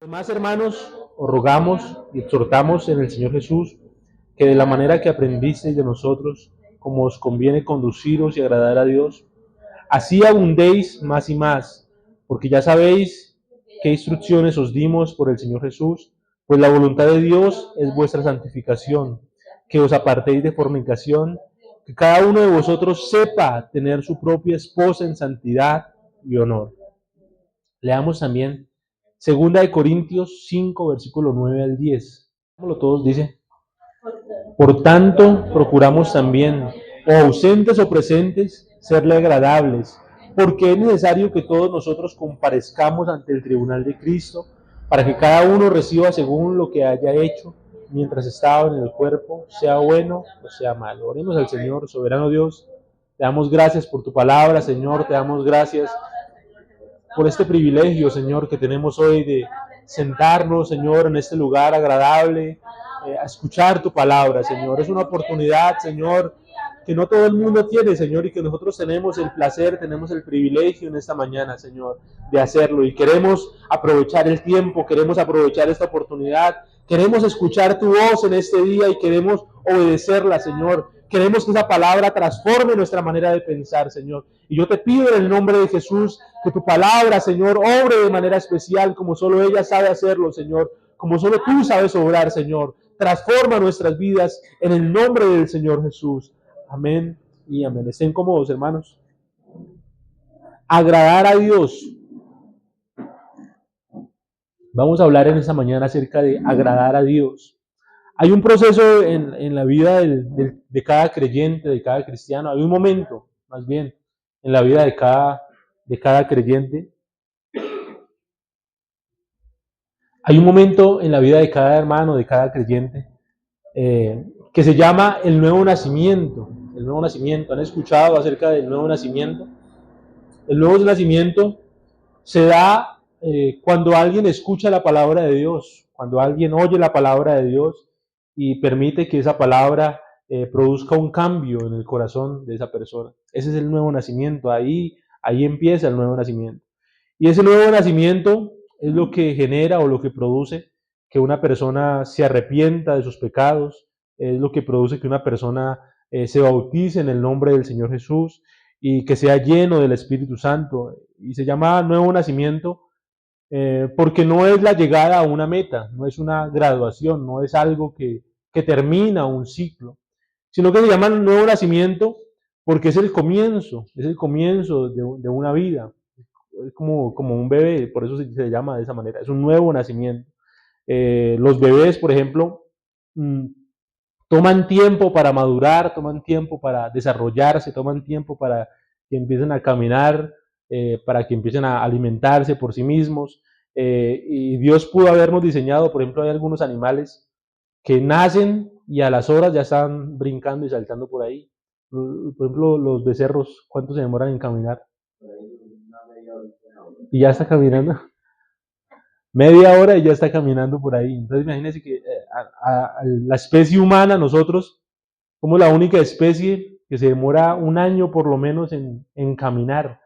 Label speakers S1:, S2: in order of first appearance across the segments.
S1: Además, hermanos, os rogamos y exhortamos en el Señor Jesús que de la manera que aprendisteis de nosotros, como os conviene conduciros y agradar a Dios, así abundéis más y más, porque ya sabéis qué instrucciones os dimos por el Señor Jesús, pues la voluntad de Dios es vuestra santificación, que os apartéis de fornicación, que cada uno de vosotros sepa tener su propia esposa en santidad y honor. Leamos también 2 Corintios 5, versículo 9 al 10. Todos dice: por tanto, procuramos también, o ausentes o presentes, serle agradables, porque es necesario que todos nosotros comparezcamos ante el tribunal de Cristo, para que cada uno reciba según lo que haya hecho mientras estaba en el cuerpo, sea bueno o sea malo. Oremos al Señor. Soberano Dios, te damos gracias por tu palabra, Señor, te damos gracias por este privilegio, Señor, que tenemos hoy de sentarnos, Señor, en este lugar agradable, a escuchar tu palabra, Señor. Es una oportunidad, Señor, que no todo el mundo tiene, Señor, y que nosotros tenemos el placer, tenemos el privilegio en esta mañana, Señor, de hacerlo. Y queremos aprovechar el tiempo, queremos aprovechar esta oportunidad, queremos escuchar tu voz en este día y queremos obedecerla, Señor. Queremos que esa palabra transforme nuestra manera de pensar, Señor. Y yo te pido en el nombre de Jesús que tu palabra, Señor, obre de manera especial, como solo ella sabe hacerlo, Señor, como solo tú sabes obrar, Señor. Transforma nuestras vidas en el nombre del Señor Jesús. Amén y amén. Estén cómodos, hermanos. Agradar a Dios. Vamos a hablar en esta mañana acerca de agradar a Dios. Hay un proceso en la vida de cada creyente, de cada cristiano. Hay un momento, más bien, en la vida de cada creyente. Hay un momento en la vida de cada hermano, de cada creyente, que se llama el nuevo nacimiento. El nuevo nacimiento. ¿Han escuchado acerca del nuevo nacimiento? El nuevo nacimiento se da cuando alguien escucha la palabra de Dios, cuando alguien oye la palabra de Dios y permite que esa palabra produzca un cambio en el corazón de esa persona. Ese es el nuevo nacimiento. Ahí empieza el nuevo nacimiento. Y ese nuevo nacimiento es lo que genera o lo que produce que una persona se arrepienta de sus pecados, es lo que produce que una persona se bautice en el nombre del Señor Jesús y que sea lleno del Espíritu Santo. Y se llama nuevo nacimiento porque no es la llegada a una meta, no es una graduación, no es algo que termina un ciclo, sino que se llama nuevo nacimiento porque es el comienzo de una vida. Es como un bebé, por eso se llama de esa manera, es un nuevo nacimiento. Los bebés, por ejemplo, toman tiempo para madurar, toman tiempo para desarrollarse, toman tiempo para que empiecen a caminar, para que empiecen a alimentarse por sí mismos. Y Dios pudo habernos diseñado, por ejemplo, hay algunos animales que nacen y a las horas ya están brincando y saltando por ahí. Por ejemplo, los becerros, ¿cuánto se demoran en caminar? Y ya está caminando. Media hora y ya está caminando por ahí. Entonces imagínense que a la especie humana, nosotros somos la única especie que se demora un año por lo menos en caminar.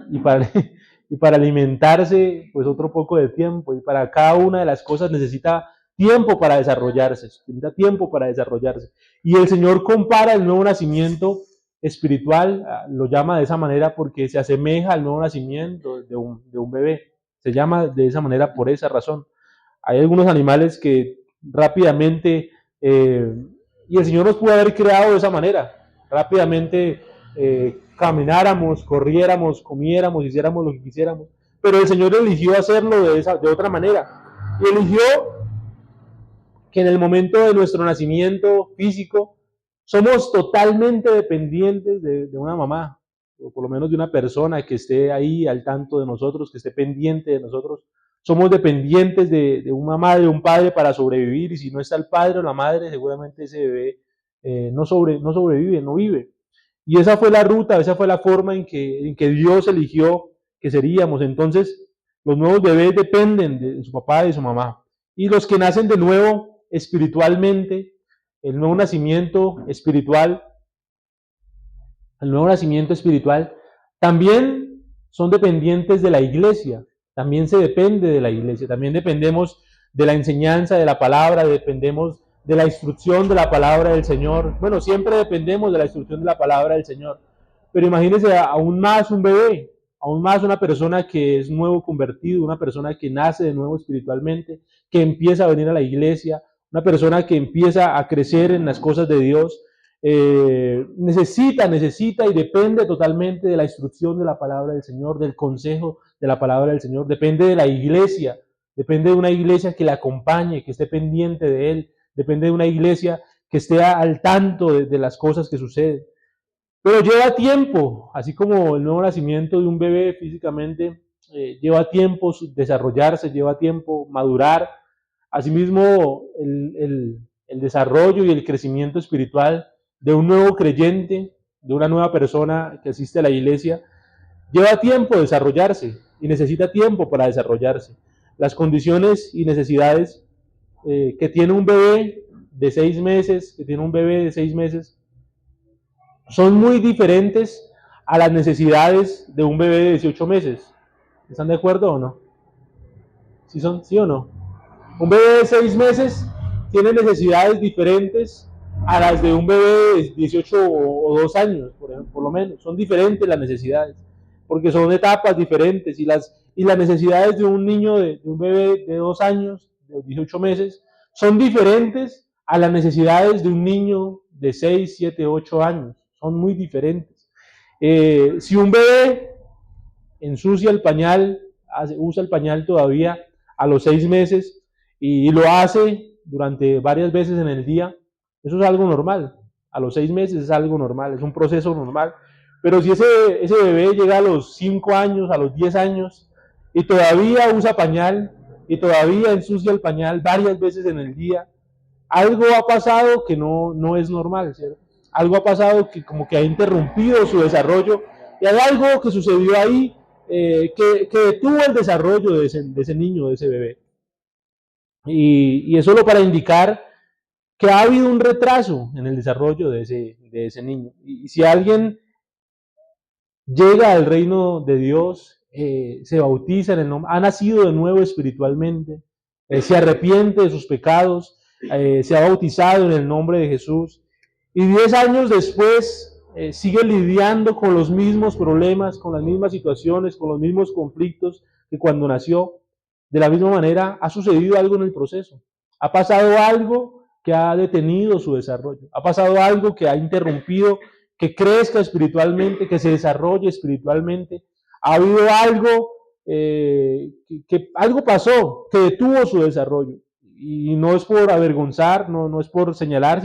S1: Y para alimentarse, pues otro poco de tiempo. Y para cada una de las cosas necesita tiempo para desarrollarse. Necesita tiempo para desarrollarse. Y el Señor compara el nuevo nacimiento espiritual, lo llama de esa manera porque se asemeja al nuevo nacimiento de un bebé. Se llama de esa manera por esa razón. Hay algunos animales que rápidamente, y el Señor nos pudo haber creado de esa manera, rápidamente camináramos, corriéramos, comiéramos, hiciéramos lo que quisiéramos, pero el Señor eligió hacerlo de otra manera, y eligió que en el momento de nuestro nacimiento físico somos totalmente dependientes de una mamá, o por lo menos de una persona que esté ahí al tanto de nosotros, que esté pendiente de nosotros. Somos dependientes de una madre, de un padre para sobrevivir, y si no está el padre o la madre, seguramente ese bebé no sobrevive, no vive. Y esa fue la ruta, esa fue la forma en que Dios eligió que seríamos. Entonces, los nuevos bebés dependen de su papá y de su mamá. Y los que nacen de nuevo espiritualmente, el nuevo nacimiento espiritual, también son dependientes de la iglesia, también se depende de la iglesia, también dependemos de la enseñanza de la palabra, dependemos de la instrucción de la palabra del Señor. Bueno, siempre dependemos de la instrucción de la palabra del Señor. Pero imagínense aún más un bebé, aún más una persona que es nuevo convertido, una persona que nace de nuevo espiritualmente, que empieza a venir a la iglesia, una persona que empieza a crecer en las cosas de Dios. Necesita y depende totalmente de la instrucción de la palabra del Señor, del consejo de la palabra del Señor, depende de la iglesia, depende de una iglesia que le acompañe, que esté pendiente de él, depende de una iglesia que esté al tanto de las cosas que suceden. Pero lleva tiempo, así como el nuevo nacimiento de un bebé físicamente, lleva tiempo desarrollarse, lleva tiempo madurar. Asimismo, el desarrollo y el crecimiento espiritual de un nuevo creyente, de una nueva persona que asiste a la iglesia, lleva tiempo desarrollarse y necesita tiempo para desarrollarse. Las condiciones y necesidades que tiene un bebé de 6 meses, son muy diferentes a las necesidades de un bebé de 18 meses. ¿Están de acuerdo o no? ¿Sí o no? Un bebé de 6 meses tiene necesidades diferentes a las de un bebé de 18 o 2 años, por lo menos. Son diferentes las necesidades, porque son etapas diferentes y las necesidades de un niño, de un bebé de 2 años, de 18 meses, son diferentes a las necesidades de un niño de 6, 7, 8 años. Son muy diferentes. Si un bebé ensucia el pañal, usa el pañal todavía a los 6 meses y lo hace durante varias veces en el día, eso es algo normal. A los 6 meses es algo normal, es un proceso normal. Pero si ese bebé llega a los 5 años, a los 10 años, y todavía usa pañal, y todavía ensucia el pañal varias veces en el día, algo ha pasado que no es normal, ¿cierto? Algo ha pasado que como que ha interrumpido su desarrollo, y hay algo que sucedió ahí que detuvo el desarrollo de ese niño, de ese bebé. Y es solo para indicar que ha habido un retraso en el desarrollo de ese niño. Y si alguien llega al reino de Dios, se bautiza en el nombre, ha nacido de nuevo espiritualmente, se arrepiente de sus pecados, se ha bautizado en el nombre de Jesús, y 10 años después sigue lidiando con los mismos problemas, con las mismas situaciones, con los mismos conflictos que cuando nació. De la misma manera, ha sucedido algo en el proceso. Ha pasado algo que ha detenido su desarrollo. Ha pasado algo que ha interrumpido que crezca espiritualmente, que se desarrolle espiritualmente. Ha habido algo, algo pasó que detuvo su desarrollo. Y no es por avergonzar, no es por señalar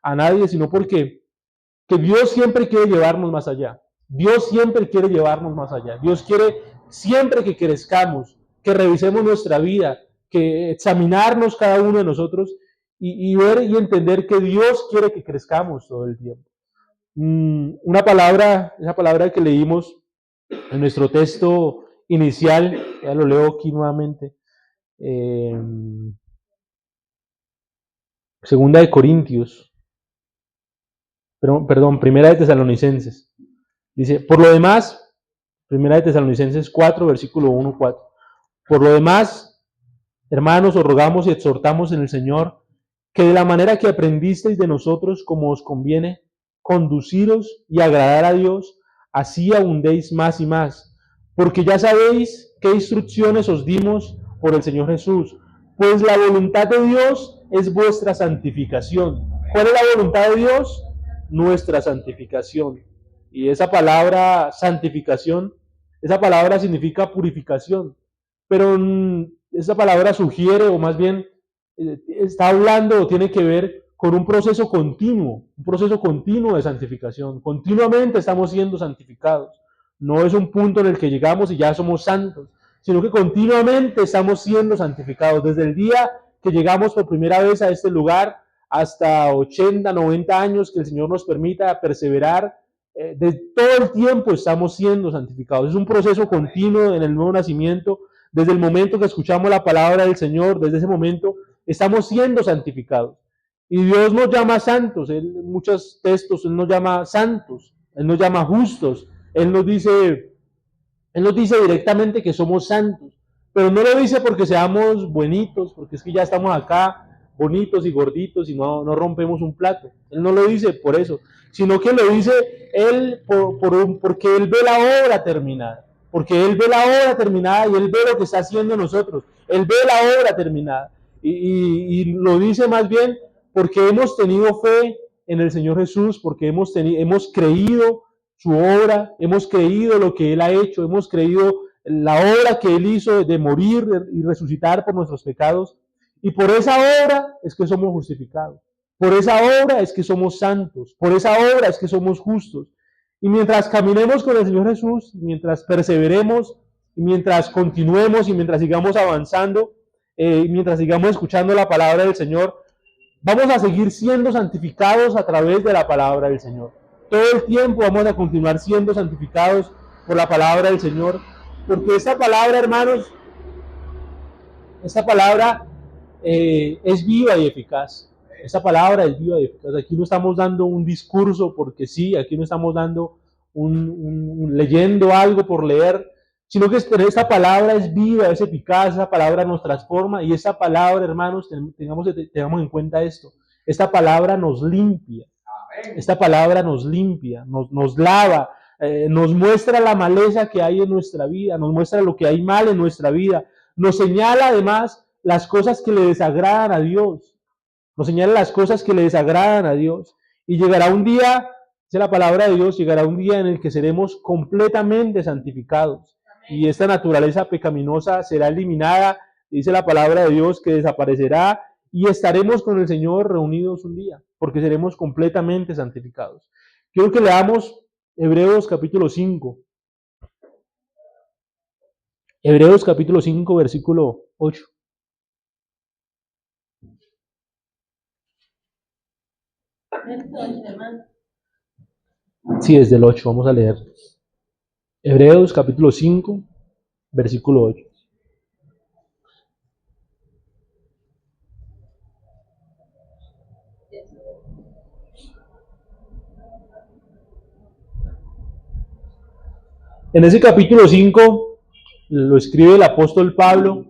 S1: a nadie, sino porque Dios siempre quiere llevarnos más allá. Dios siempre quiere llevarnos más allá. Dios quiere siempre que crezcamos, que revisemos nuestra vida, que examinarnos cada uno de nosotros y ver y entender que Dios quiere que crezcamos todo el tiempo. Esa palabra que leímos en nuestro texto inicial, ya lo leo aquí nuevamente, Segunda de Corintios, Primera de Tesalonicenses. Dice, por lo demás, Primera de Tesalonicenses 4, versículo 1, 4. Por lo demás, hermanos, os rogamos y exhortamos en el Señor que de la manera que aprendisteis de nosotros, como os conviene, conduciros y agradar a Dios, así abundéis más y más, porque ya sabéis qué instrucciones os dimos por el Señor Jesús, pues la voluntad de Dios es vuestra santificación. ¿Cuál es la voluntad de Dios? Nuestra santificación. Y esa palabra santificación, esa palabra significa purificación, pero esa palabra sugiere, o más bien está hablando o tiene que ver con un proceso continuo de santificación. Continuamente estamos siendo santificados. No es un punto en el que llegamos y ya somos santos, sino que continuamente estamos siendo santificados. Desde el día que llegamos por primera vez a este lugar hasta 80, 90 años que el Señor nos permita perseverar, de todo el tiempo estamos siendo santificados. Es un proceso continuo en el nuevo nacimiento. Desde el momento que escuchamos la palabra del Señor, desde ese momento estamos siendo santificados. Y Dios nos llama santos. En muchos textos Él nos llama santos, Él nos llama justos. Él nos dice directamente que somos santos. Pero no lo dice porque seamos buenitos, porque es que ya estamos acá bonitos y gorditos y no rompemos un plato. Él no lo dice por eso, sino que lo dice él porque él ve la obra terminada. Porque él ve la obra terminada y él ve lo que está haciendo nosotros. Él ve la obra terminada. Y lo dice más bien porque hemos tenido fe en el Señor Jesús, porque hemos creído su obra, hemos creído lo que Él ha hecho, hemos creído la obra que Él hizo de morir y resucitar por nuestros pecados. Y por esa obra es que somos justificados. Por esa obra es que somos santos. Por esa obra es que somos justos. Y mientras caminemos con el Señor Jesús, mientras perseveremos, y mientras continuemos y mientras sigamos avanzando, mientras sigamos escuchando la palabra del Señor, vamos a seguir siendo santificados a través de la palabra del Señor. Todo el tiempo vamos a continuar siendo santificados por la palabra del Señor, porque esta palabra, hermanos, esta palabra es viva y eficaz. Esta palabra es viva y eficaz. Aquí no estamos dando un discurso porque sí, aquí no estamos dando leyendo algo por leer, sino que esta palabra es viva, es eficaz, esa palabra nos transforma y esta palabra, hermanos, tengamos en cuenta esto, esta palabra nos limpia, esta palabra nos limpia, nos lava, nos muestra la maleza que hay en nuestra vida, nos muestra lo que hay mal en nuestra vida, nos señala además las cosas que le desagradan a Dios, nos señala las cosas que le desagradan a Dios. Y llegará un día, dice la palabra de Dios, llegará un día en el que seremos completamente santificados. Y esta naturaleza pecaminosa será eliminada, dice la palabra de Dios, que desaparecerá y estaremos con el Señor reunidos un día, porque seremos completamente santificados. Quiero que leamos Hebreos capítulo 5. Hebreos capítulo 5, versículo 8. Sí, desde el 8 vamos a leer. Hebreos capítulo 5, versículo 8. En ese capítulo 5 lo escribe el apóstol Pablo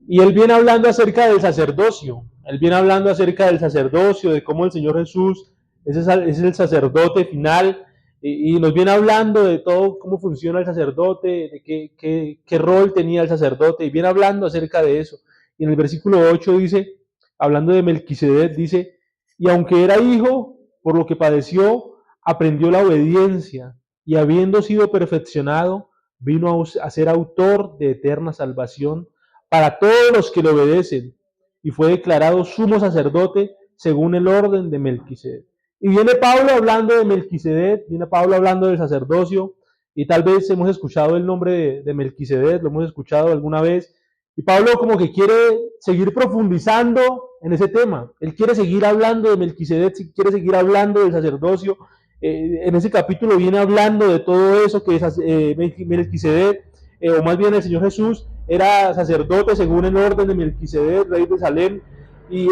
S1: y él viene hablando acerca del sacerdocio. Él viene hablando acerca del sacerdocio, de cómo el Señor Jesús es el sacerdote final y nos viene hablando de todo cómo funciona el sacerdote, de qué rol tenía el sacerdote y viene hablando acerca de eso. Y en el versículo 8 dice, hablando de Melquisedec, dice, y aunque era hijo, por lo que padeció, aprendió la obediencia y habiendo sido perfeccionado, vino a ser autor de eterna salvación para todos los que le obedecen, y fue declarado sumo sacerdote según el orden de Melquisedec. Y viene Pablo hablando de Melquisedec, viene Pablo hablando del sacerdocio, y tal vez hemos escuchado el nombre de Melquisedec, lo hemos escuchado alguna vez, y Pablo como que quiere seguir profundizando en ese tema. Él quiere seguir hablando de Melquisedec, quiere seguir hablando del sacerdocio. En ese capítulo viene hablando de todo eso que es Melquisedec, o más bien el Señor Jesús, era sacerdote según el orden de Melquisedec, rey de Salem, y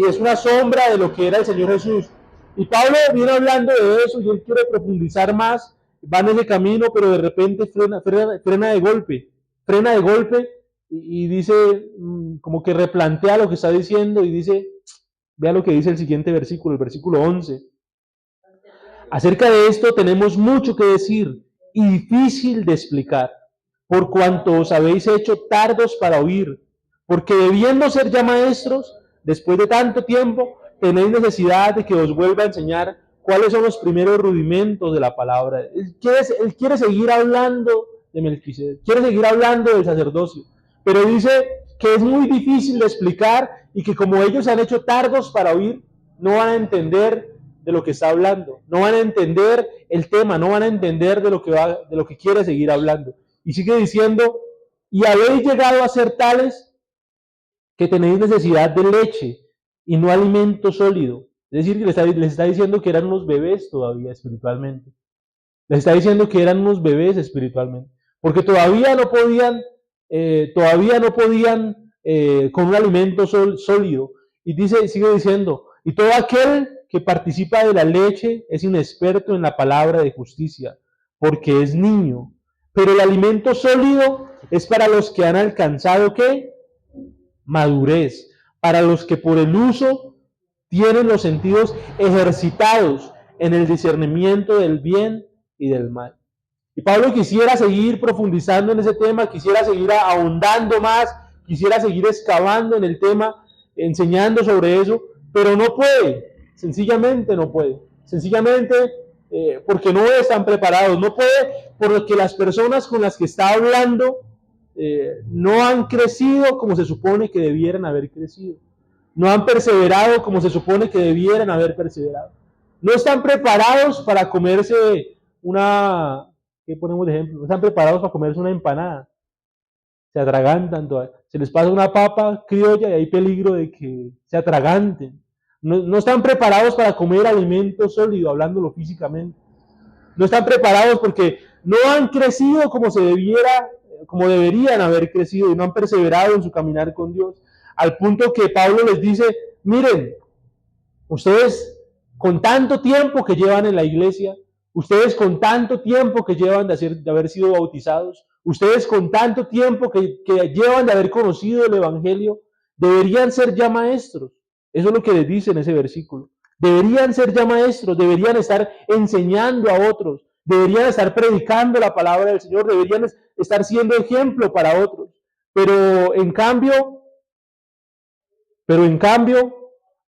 S1: es una sombra de lo que era el Señor Jesús. Y Pablo viene hablando de eso y él quiere profundizar más, va en ese camino, pero de repente frena de golpe y dice, como que replantea lo que está diciendo y dice, vea lo que dice el siguiente versículo, el versículo 11. Acerca de esto tenemos mucho que decir y difícil de explicar, por cuanto os habéis hecho tardos para oír, porque debiendo ser ya maestros, después de tanto tiempo, tenéis necesidad de que os vuelva a enseñar cuáles son los primeros rudimentos de la palabra. Él quiere seguir hablando de Melquisedec, quiere seguir hablando del sacerdocio, pero dice que es muy difícil de explicar y que como ellos se han hecho tardos para oír, no van a entender de lo que está hablando, no van a entender el tema, no van a entender de lo que quiere seguir hablando. Y sigue diciendo, y habéis llegado a ser tales que tenéis necesidad de leche y no alimento sólido. Es decir, que les está diciendo que eran unos bebés todavía espiritualmente. Les está diciendo que eran unos bebés espiritualmente. Porque todavía no podían con un alimento sólido. Y sigue diciendo, y todo aquel que participa de la leche es inexperto en la palabra de justicia, porque es niño. Pero el alimento sólido es para los que han alcanzado, ¿qué? Madurez, para los que por el uso tienen los sentidos ejercitados en el discernimiento del bien y del mal. Y Pablo quisiera seguir profundizando en ese tema, quisiera seguir ahondando más, quisiera seguir excavando en el tema, enseñando sobre eso, pero no puede, sencillamente no puede. Sencillamente porque no están preparados, no puede porque las personas con las que está hablando no han crecido como se supone que debieran haber crecido. No han perseverado como se supone que debieran haber perseverado. No están preparados para comerse una, ¿qué ponemos de ejemplo? No están preparados para comerse una empanada. Se atragantan todavía. Se les pasa una papa criolla y hay peligro de que se atraganten. No están preparados para comer alimento sólido, hablándolo físicamente. No están preparados porque no han crecido como se debiera, como deberían haber crecido y no han perseverado en su caminar con Dios. Al punto que Pablo les dice, miren, ustedes con tanto tiempo que llevan en la iglesia, ustedes con tanto tiempo que llevan de haber sido bautizados, ustedes con tanto tiempo que llevan de haber conocido el Evangelio, deberían ser ya maestros. Eso es lo que les dice en ese versículo. Deberían ser ya maestros, deberían estar enseñando a otros, deberían estar predicando la palabra del Señor, deberían estar siendo ejemplo para otros. Pero en cambio,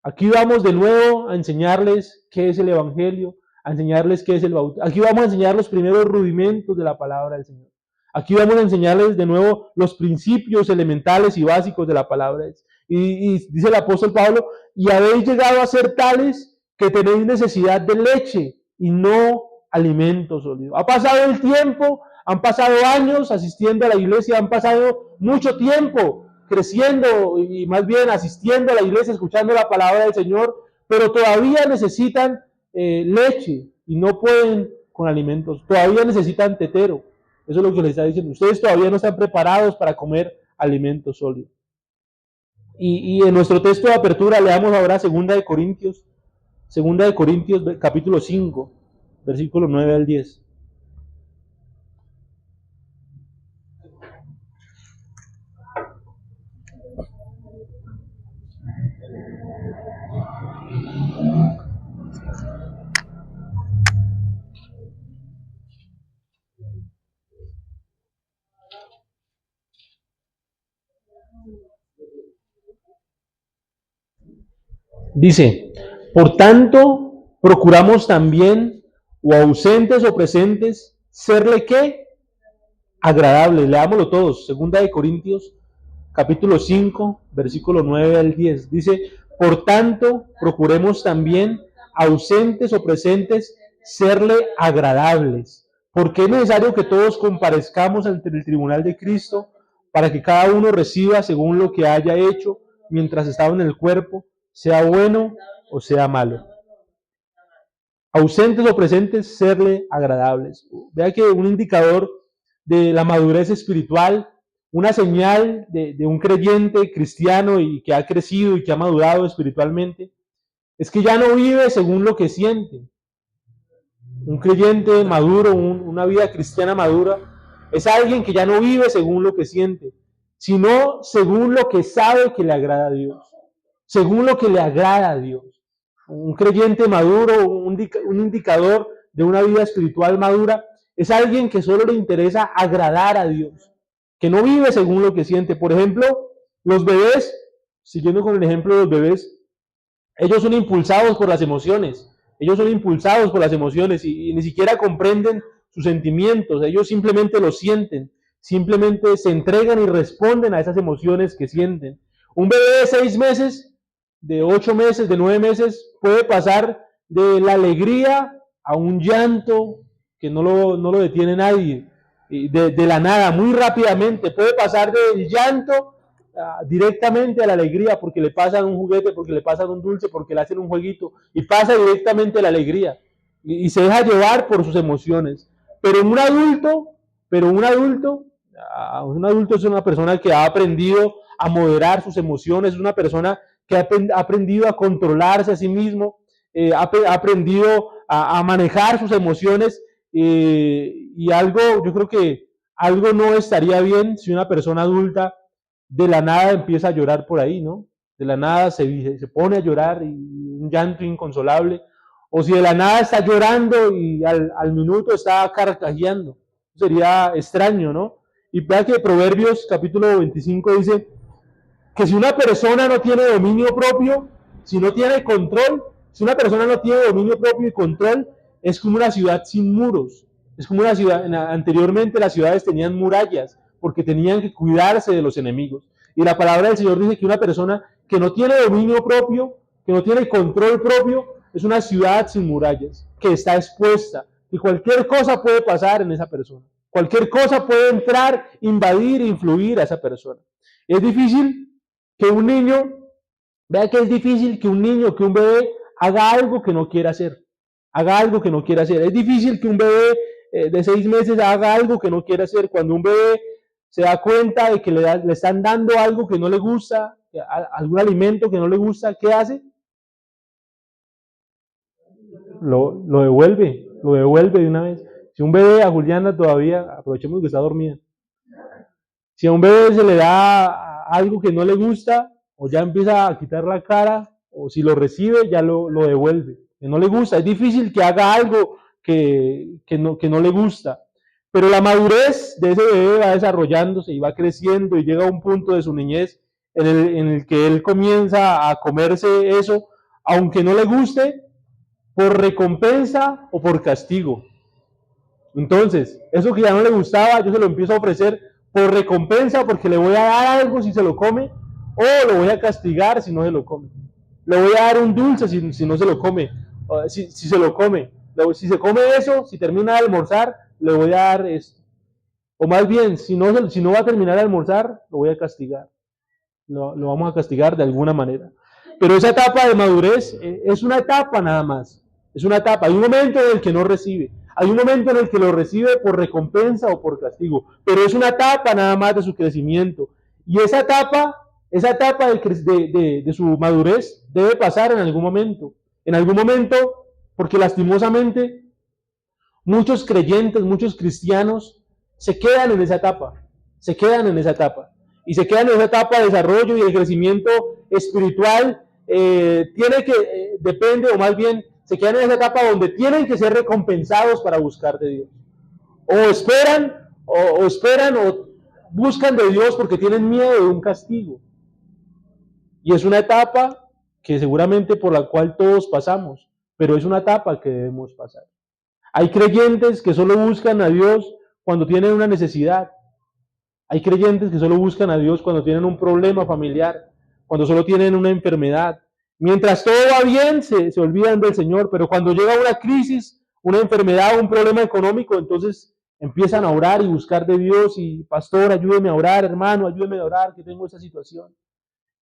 S1: aquí vamos de nuevo a enseñarles qué es el Evangelio, a enseñarles qué es el bautismo. Aquí vamos a enseñar los primeros rudimentos de la palabra del Señor. Aquí vamos a enseñarles de nuevo los principios elementales y básicos de la palabra. Y dice el apóstol Pablo, y habéis llegado a ser tales que tenéis necesidad de leche y no alimento sólido. Ha pasado el tiempo, han pasado años asistiendo a la iglesia, han pasado mucho tiempo creciendo y más bien asistiendo a la iglesia, escuchando la palabra del Señor, pero todavía necesitan leche y no pueden con alimentos, todavía necesitan tetero. Eso es lo que les está diciendo. Ustedes todavía no están preparados para comer alimentos sólidos. Y en nuestro texto de apertura leamos ahora 2 Corintios capítulo 5, versículo 9 al 10. Dice, por tanto, procuramos también, o ausentes o presentes, serle ¿qué? Agradables. Leámoslo todos. 2 Corintios, capítulo 5, versículo 9 al 10. Dice, por tanto, procuremos también, ausentes o presentes, serle agradables. Porque es necesario que todos comparezcamos ante el tribunal de Cristo para que cada uno reciba según lo que haya hecho mientras estaba en el cuerpo, sea bueno o sea malo. Ausentes o presentes, serle agradables. Vea que un indicador de la madurez espiritual, una señal de un creyente cristiano y que ha crecido y que ha madurado espiritualmente, es que ya no vive según lo que siente. Un creyente maduro, una vida cristiana madura, es alguien que ya no vive según lo que siente, sino según lo que sabe que le agrada a Dios. Según lo que le agrada a Dios. Un creyente maduro, un indicador de una vida espiritual madura, es alguien que solo le interesa agradar a Dios, que no vive según lo que siente. Por ejemplo, los bebés, siguiendo con el ejemplo de los bebés, ellos son impulsados por las emociones. Ellos son impulsados por las emociones y ni siquiera comprenden sus sentimientos. Ellos simplemente lo sienten, simplemente se entregan y responden a esas emociones que sienten. Un bebé de 6 meses, de 8 meses, de 9 meses, puede pasar de la alegría a un llanto que no lo detiene nadie, de la nada, muy rápidamente. Puede pasar del llanto directamente a la alegría porque le pasan un juguete, porque le pasan un dulce, porque le hacen un jueguito, y pasa directamente a la alegría y se deja llevar por sus emociones. Pero un adulto es una persona que ha aprendido a moderar sus emociones, es una persona que ha aprendido a controlarse a sí mismo, ha aprendido a manejar sus emociones, y algo, yo creo que algo no estaría bien si una persona adulta de la nada empieza a llorar por ahí, ¿no? De la nada se pone a llorar y un llanto inconsolable, o si de la nada está llorando y al minuto está carcajeando. Sería extraño, ¿no? Y vea que Proverbios capítulo 25 dice que si una persona no tiene dominio propio, si no tiene control, si una persona no tiene dominio propio y control, es como una ciudad sin muros. Es como una ciudad, anteriormente las ciudades tenían murallas, porque tenían que cuidarse de los enemigos. Y la palabra del Señor dice que una persona que no tiene dominio propio, que no tiene control propio, es una ciudad sin murallas, que está expuesta, y cualquier cosa puede pasar en esa persona. Cualquier cosa puede entrar, invadir, influir a esa persona. Es difícil que un niño, vea que es difícil que un niño, que un bebé haga algo que no quiera hacer. Haga algo que no quiera hacer. Es difícil que un bebé de 6 meses haga algo que no quiera hacer. Cuando un bebé se da cuenta de que le están dando algo que no le gusta, algún alimento que no le gusta, ¿qué hace? Lo devuelve de una vez. Si un bebé, a Juliana todavía, aprovechemos que está dormida, si a un bebé se le da algo que no le gusta, o ya empieza a quitar la cara, o si lo recibe, ya lo devuelve. Que no le gusta, es difícil que haga algo que no le gusta. Pero la madurez de ese bebé va desarrollándose y va creciendo y llega a un punto de su niñez en el que él comienza a comerse eso, aunque no le guste, por recompensa o por castigo. Entonces, eso que ya no le gustaba, yo se lo empiezo a ofrecer por recompensa, porque le voy a dar algo si se lo come, o lo voy a castigar si no se lo come. Le voy a dar un dulce si no se lo come, si se lo come. Si se come eso, si termina de almorzar, le voy a dar esto. O más bien, si no va a terminar de almorzar, lo voy a castigar. Lo vamos a castigar de alguna manera. Pero esa etapa de madurez es una etapa nada más. Es una etapa. Hay un momento en el que no recibe. Hay un momento en el que lo recibe por recompensa o por castigo. Pero es una etapa nada más de su crecimiento. Y esa etapa de su madurez debe pasar en algún momento. En algún momento, porque lastimosamente muchos creyentes, muchos cristianos se quedan en esa etapa. Se quedan en esa etapa. Y se quedan en esa etapa de desarrollo y de crecimiento espiritual. Depende, o más bien, se quedan en esa etapa donde tienen que ser recompensados para buscar de Dios. O esperan o buscan de Dios porque tienen miedo de un castigo. Y es una etapa que seguramente por la cual todos pasamos, pero es una etapa que debemos pasar. Hay creyentes que solo buscan a Dios cuando tienen una necesidad. Hay creyentes que solo buscan a Dios cuando tienen un problema familiar, cuando solo tienen una enfermedad. Mientras todo va bien, se olvidan del Señor, pero cuando llega una crisis, una enfermedad, un problema económico, entonces empiezan a orar y buscar de Dios y, pastor, ayúdeme a orar, hermano, ayúdeme a orar, que tengo esta situación.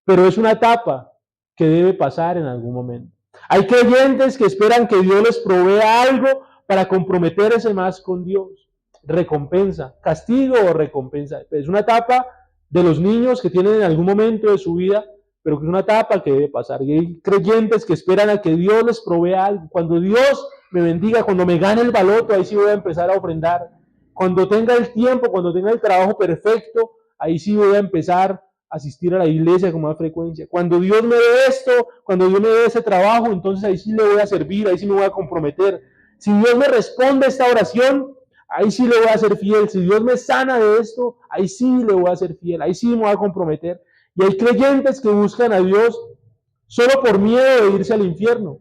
S1: Pero es una etapa que debe pasar en algún momento. Hay creyentes que esperan que Dios les provea algo para comprometerse más con Dios. Recompensa, castigo o recompensa. Es una etapa de los niños que tienen en algún momento de su vida, pero que es una etapa que debe pasar. Y hay creyentes que esperan a que Dios les provea algo. Cuando Dios me bendiga, cuando me gane el baloto, ahí sí voy a empezar a ofrendar. Cuando tenga el tiempo, cuando tenga el trabajo perfecto, ahí sí voy a empezar a asistir a la iglesia con más frecuencia. Cuando Dios me dé esto, cuando Dios me dé ese trabajo, entonces ahí sí le voy a servir, ahí sí me voy a comprometer. Si Dios me responde esta oración, ahí sí le voy a ser fiel. Si Dios me sana de esto, ahí sí le voy a ser fiel, ahí sí me voy a comprometer. Y hay creyentes que buscan a Dios solo por miedo de irse al infierno.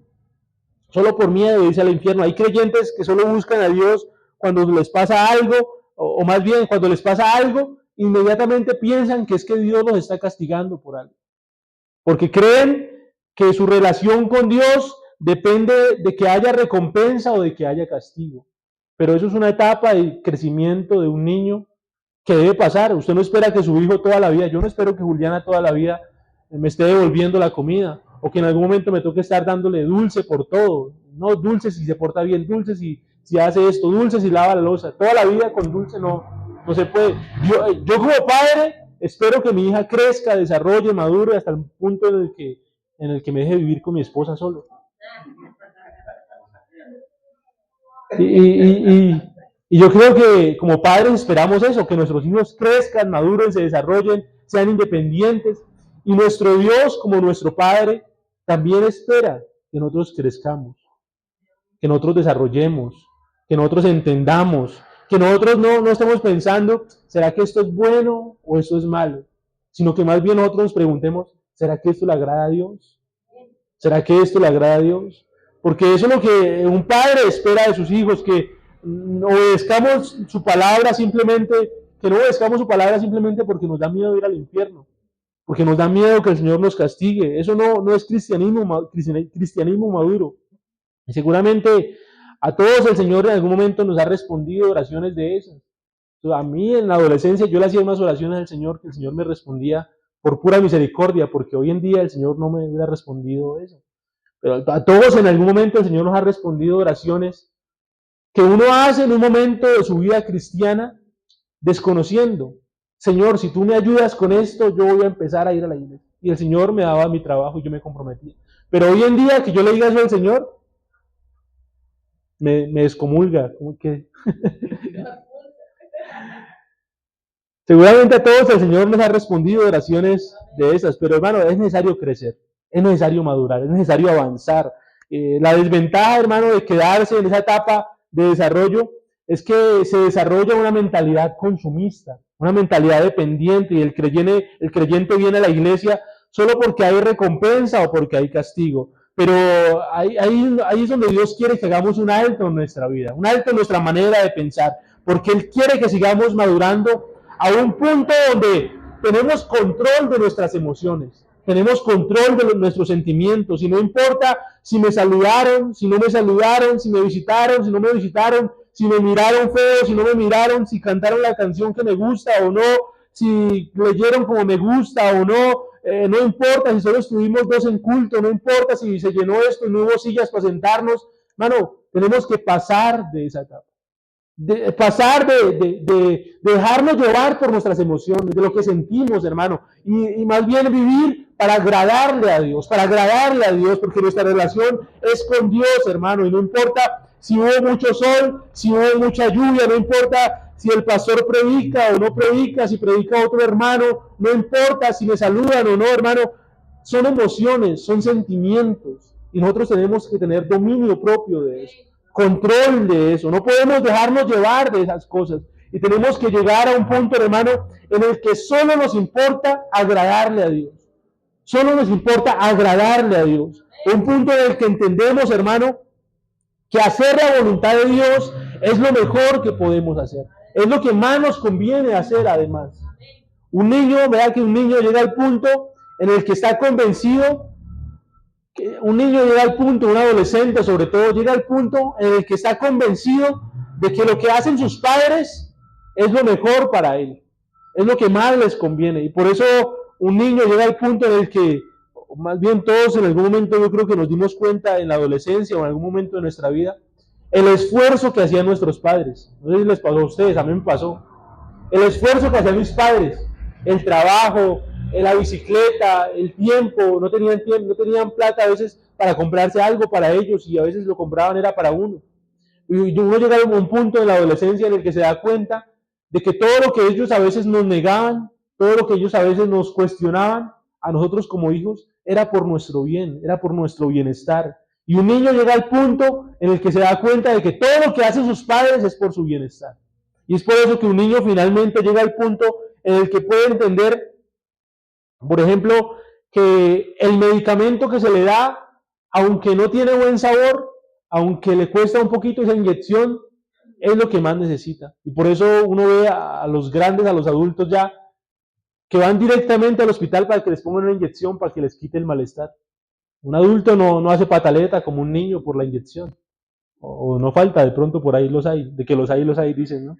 S1: Solo por miedo de irse al infierno. Hay creyentes que solo buscan a Dios cuando les pasa algo, o más bien cuando les pasa algo, inmediatamente piensan que es que Dios los está castigando por algo. Porque creen que su relación con Dios depende de que haya recompensa o de que haya castigo. Pero eso es una etapa de crecimiento de un niño que debe pasar. Usted no espera que su hijo toda la vida, yo no espero que Juliana toda la vida me esté devolviendo la comida, o que en algún momento me toque estar dándole dulce por todo. No, dulce si se porta bien, dulce si hace esto, dulce si lava la loza. Toda la vida con dulce no se puede. Yo como padre espero que mi hija crezca, desarrolle, madure hasta el punto en el que me deje vivir con mi esposa solo. Y yo creo que como padres esperamos eso, que nuestros hijos crezcan, maduren, se desarrollen, sean independientes. Y nuestro Dios, como nuestro Padre, también espera que nosotros crezcamos, que nosotros desarrollemos, que nosotros entendamos, que nosotros no estemos pensando, ¿será que esto es bueno o esto es malo? Sino que más bien nosotros nos preguntemos, ¿será que esto le agrada a Dios? ¿Será que esto le agrada a Dios? Porque eso es lo que un padre espera de sus hijos, que obedezcamos su palabra simplemente, que no obedezcamos su palabra simplemente porque nos da miedo ir al infierno, porque nos da miedo que el Señor nos castigue. Eso no es cristianismo maduro. Y seguramente a todos el Señor en algún momento nos ha respondido oraciones de esas. A mí en la adolescencia yo le hacía unas oraciones al Señor que el Señor me respondía por pura misericordia, porque hoy en día el Señor no me hubiera respondido eso. Pero a todos en algún momento el Señor nos ha respondido oraciones que uno hace en un momento de su vida cristiana desconociendo. Señor, si tú me ayudas con esto, yo voy a empezar a ir a la iglesia. Y el Señor me daba mi trabajo y yo me comprometía. Pero hoy en día que yo le diga eso al Señor, me descomulga. Como que seguramente a todos el Señor nos ha respondido oraciones de esas, pero hermano, es necesario crecer, es necesario madurar, es necesario avanzar. La desventaja, hermano, de quedarse en esa etapa de desarrollo es que se desarrolla una mentalidad consumista, una mentalidad dependiente, y el creyente viene a la iglesia solo porque hay recompensa o porque hay castigo. Pero ahí es donde Dios quiere que hagamos un alto en nuestra vida, un alto en nuestra manera de pensar, porque Él quiere que sigamos madurando a un punto donde tenemos control de nuestras emociones, tenemos control de nuestros sentimientos, y no importa si me saludaron, si no me saludaron, si me visitaron, si no me visitaron, si me miraron feo, si no me miraron, si cantaron la canción que me gusta o no, si leyeron como me gusta o no, no importa si solo estuvimos dos en culto, no importa si se llenó esto y no hubo sillas para sentarnos, mano, tenemos que pasar de esa etapa. Pasar de dejarnos llevar por nuestras emociones, de lo que sentimos, hermano, y más bien vivir para agradarle a Dios, porque nuestra relación es con Dios, hermano, y no importa si hubo mucho sol, si hubo mucha lluvia, no importa si el pastor predica o no predica, si predica otro hermano, no importa si me saludan o no, hermano, son emociones, son sentimientos, y nosotros tenemos que tener dominio propio de eso, control de eso. No podemos dejarnos llevar de esas cosas. Y tenemos que llegar a un punto, hermano, en el que solo nos importa agradarle a Dios. Solo nos importa agradarle a Dios. Un punto en el que entendemos, hermano, que hacer la voluntad de Dios es lo mejor que podemos hacer. Es lo que más nos conviene hacer, además. Un niño, vea que un niño llega al punto en el que está convencido. Un niño llega al punto, un adolescente sobre todo, llega al punto en el que está convencido de que lo que hacen sus padres es lo mejor para él, es lo que más les conviene. Y por eso un niño llega al punto en el que, más bien todos en algún momento yo creo que nos dimos cuenta en la adolescencia o en algún momento de nuestra vida, el esfuerzo que hacían nuestros padres. No sé si les pasó a ustedes, a mí me pasó. El esfuerzo que hacían mis padres, el trabajo, la bicicleta, el tiempo, no tenían plata a veces para comprarse algo para ellos, y a veces lo compraban era para uno. Y uno llega a un punto en la adolescencia en el que se da cuenta de que todo lo que ellos a veces nos negaban, todo lo que ellos a veces nos cuestionaban a nosotros como hijos, era por nuestro bien, era por nuestro bienestar. Y un niño llega al punto en el que se da cuenta de que todo lo que hacen sus padres es por su bienestar. Y es por eso que un niño finalmente llega al punto en el que puede entender, por ejemplo, que el medicamento que se le da, aunque no tiene buen sabor, aunque le cuesta un poquito esa inyección, es lo que más necesita. Y por eso uno ve a los grandes, a los adultos ya, que van directamente al hospital para que les pongan una inyección, para que les quite el malestar. Un adulto no hace pataleta como un niño por la inyección. O no falta, de pronto por ahí los hay, de que los hay, dicen, ¿no?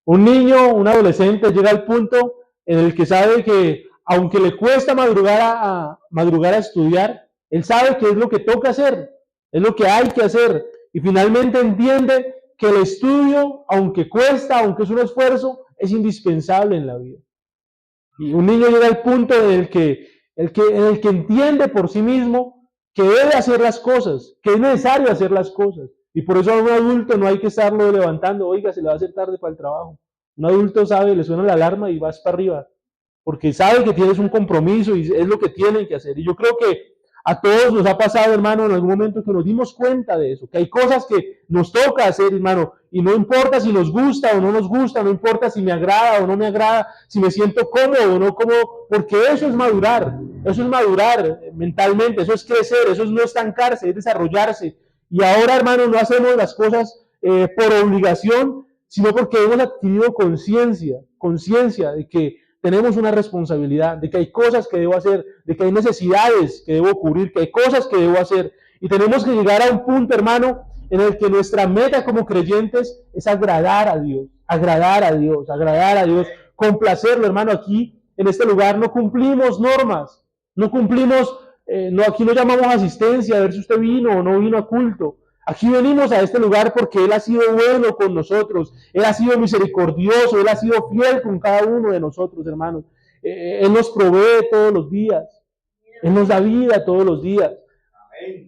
S1: Un niño, un adolescente llega al punto en el que sabe que, aunque le cuesta madrugar a estudiar, él sabe que es lo que toca hacer, es lo que hay que hacer, y finalmente entiende que el estudio, aunque cuesta, aunque es un esfuerzo, es indispensable en la vida. Y un niño llega al punto en el que entiende por sí mismo que debe hacer las cosas, que es necesario hacer las cosas, Y por eso a un adulto no hay que estarlo levantando, oiga, se le va a hacer tarde para el trabajo. Un adulto sabe, le suena la alarma y vas para arriba, porque sabe que tienes un compromiso y es lo que tienen que hacer. Y yo creo que a todos nos ha pasado, hermano, en algún momento que nos dimos cuenta de eso, que hay cosas que nos toca hacer, hermano, y no importa si nos gusta o no nos gusta, no importa si me agrada o no me agrada, si me siento cómodo o no cómodo, porque eso es madurar mentalmente, eso es crecer, eso es no estancarse, es desarrollarse. Y ahora, hermano, no hacemos las cosas por obligación, sino porque hemos adquirido conciencia de que tenemos una responsabilidad, de que hay cosas que debo hacer, de que hay necesidades que debo cubrir, que hay cosas que debo hacer. Y tenemos que llegar a un punto, hermano, en el que nuestra meta como creyentes es agradar a Dios, complacerlo, hermano. Aquí, en este lugar, no cumplimos normas, no cumplimos, aquí no llamamos asistencia, a ver si usted vino o no vino a culto. Aquí venimos a este lugar porque Él ha sido bueno con nosotros, Él ha sido misericordioso, Él ha sido fiel con cada uno de nosotros, hermanos. Él nos provee todos los días, Él nos da vida todos los días,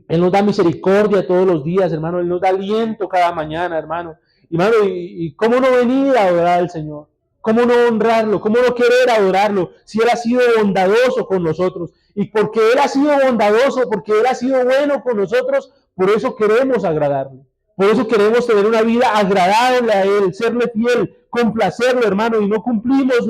S1: Él nos da misericordia todos los días, hermano, Él nos da aliento cada mañana, hermano. Y cómo no venir a adorar al Señor, cómo no honrarlo, cómo no querer adorarlo, si Él ha sido bondadoso con nosotros. Y porque Él ha sido bondadoso, porque Él ha sido bueno con nosotros, por eso queremos agradarle. Por eso queremos tener una vida agradable a Él, serle fiel, complacerlo, hermano. Y no cumplimos